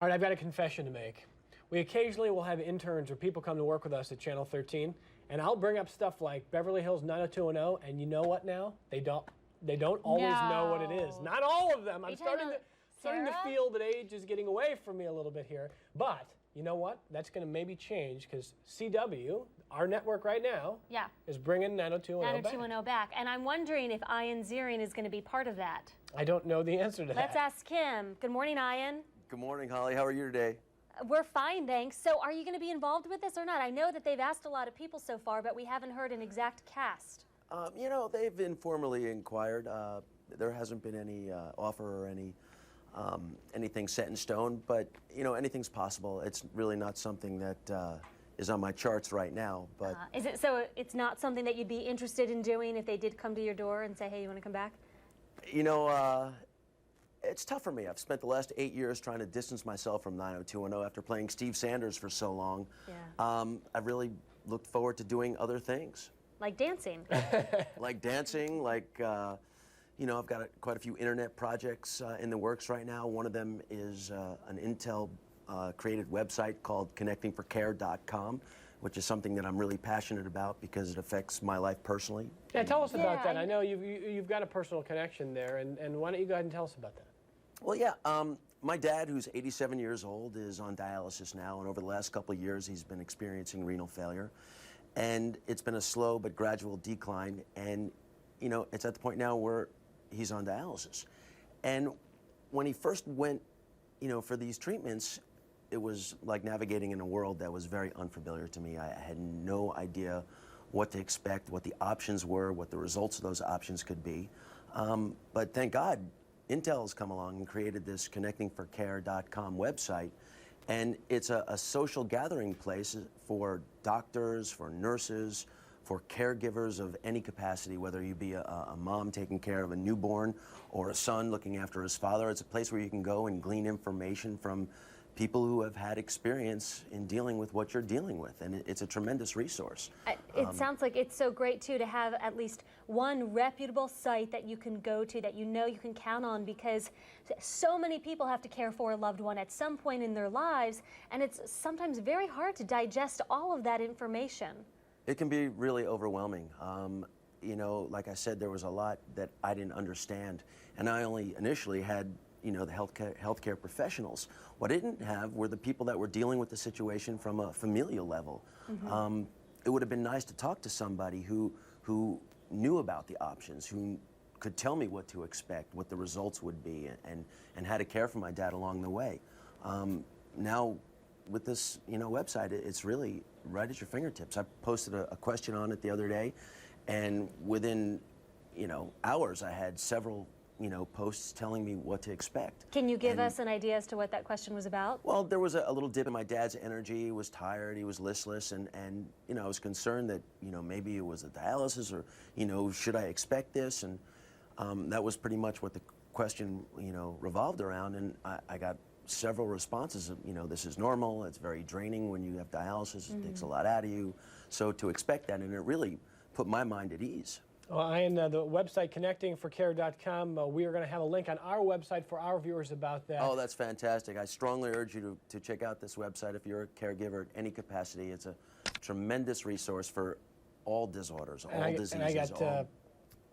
All right, I've got a confession to make. We occasionally will have interns or people come to work with us at Channel 13, and I'll bring up stuff like Beverly Hills 90210, and you know what now? They don't always know what it is. Not all of them. I'm starting to feel that age is getting away from me a little bit here. But you know what? That's going to maybe change because CW, our network right now, is bringing 90210 back. And I'm wondering if Ian Ziering is going to be part of that. I don't know the answer to that. Let's ask him. Good morning, Ian. Good morning, Holly. How are you today? We're fine, thanks. So are you going to be involved with this or not? I know that they've asked a lot of people so far, but we haven't heard an exact cast. You know, they've informally inquired. There hasn't been any offer or anything set in stone, but, you know, anything's possible. It's really not something that is on my charts right now. But is it so it's not something that you'd be interested in doing if they did come to your door and say, hey, you want to come back? You know, it's tough for me. I've spent the last 8 years trying to distance myself from 90210 after playing Steve Sanders for so long. Yeah. I've really looked forward to doing other things. Like dancing. Like dancing, like, you know, I've got quite a few internet projects in the works right now. One of them is an Intel created website called connectingforcare.com, which is something that I'm really passionate about because it affects my life personally. Yeah, tell us about that. I know you've got a personal connection there, and why don't you go ahead and tell us about that? Well, yeah, my dad, who's 87 years old, is on dialysis now, and over the last couple of years, he's been experiencing renal failure. And it's been a slow but gradual decline, and, you know, it's at the point now where he's on dialysis. And when he first went, you know, for these treatments, it was like navigating in a world that was very unfamiliar to me. I had no idea what to expect, what the options were, what the results of those options could be. But thank God, Intel has come along and created this connectingforcare.com website. And it's a social gathering place for doctors, for nurses, for caregivers of any capacity, whether you be a mom taking care of a newborn or a son looking after his father. It's a place where you can go and glean information from people who have had experience in dealing with what you're dealing with, and it's a tremendous resource. It sounds like it's so great, too, to have at least one reputable site that you can go to, that you know you can count on, because so many people have to care for a loved one at some point in their lives, and it's sometimes very hard to digest all of that information. It can be really overwhelming. You know, like I said, there was a lot that I didn't understand, and I only initially had, you know, the healthcare professionals. What I didn't have were the people that were dealing with the situation from a familial level. Mm-hmm. It would have been nice to talk to somebody who knew about the options, who could tell me what to expect, what the results would be, and how to care for my dad along the way. Now, with this, you know, website, it's really right at your fingertips. I posted a question on it the other day, and within, you know, hours, I had several, you know, posts telling me what to expect. Can you give us an idea as to what that question was about? Well, there was a little dip in my dad's energy. He was tired, he was listless, and you know, I was concerned that, you know, maybe it was a dialysis, or, you know, should I expect this? And that was pretty much what the question, you know, revolved around, and I got several responses of, you know, this is normal, it's very draining when you have dialysis, it takes a lot out of you, so to expect that, and it really put my mind at ease. Well, Ian, the website connectingforcare.com, we are going to have a link on our website for our viewers about that. Oh, that's fantastic. I strongly urge you to check out this website if you're a caregiver at any capacity. It's a tremendous resource for all disorders, all diseases.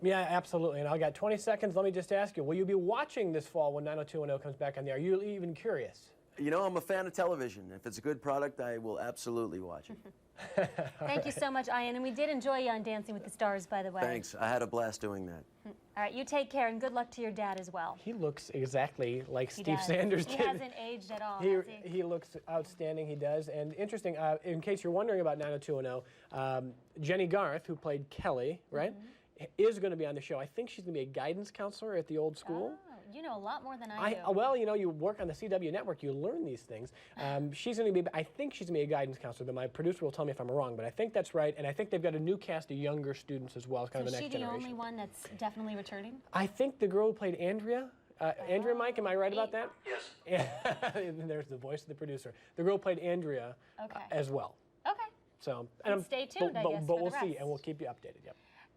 Yeah, absolutely. And I got 20 seconds. Let me just ask you, will you be watching this fall when 90210 comes back on there? Are you even curious? You know, I'm a fan of television. If it's a good product, I will absolutely watch it. Thank you so much, Ian. And we did enjoy you on Dancing with the Stars, by the way. Thanks. I had a blast doing that. All right, you take care, and good luck to your dad as well. He looks exactly like Steve Sanders did. He hasn't aged at all, has he? He looks outstanding, he does. And interesting, in case you're wondering about 90210, Jenny Garth, who played Kelly, right, is going to be on the show. I think she's going to be a guidance counselor at the old school. Oh, you know a lot more than I do. Well, you know, you work on the CW network, you learn these things. She's going to be, I think she's going to be a guidance counselor, but my producer will tell me if I'm wrong, but I think that's right, and I think they've got a new cast of younger students as well, as kind of the next generation. Is she the only one that's definitely returning? I think the girl who played Andrea, Andrea, Mike, am I right about that? Yes. There's the voice of the producer. The girl who played Andrea as well. Okay. So, and stay tuned, I guess, but for we'll the see, rest. and we'll keep you updated. Yep.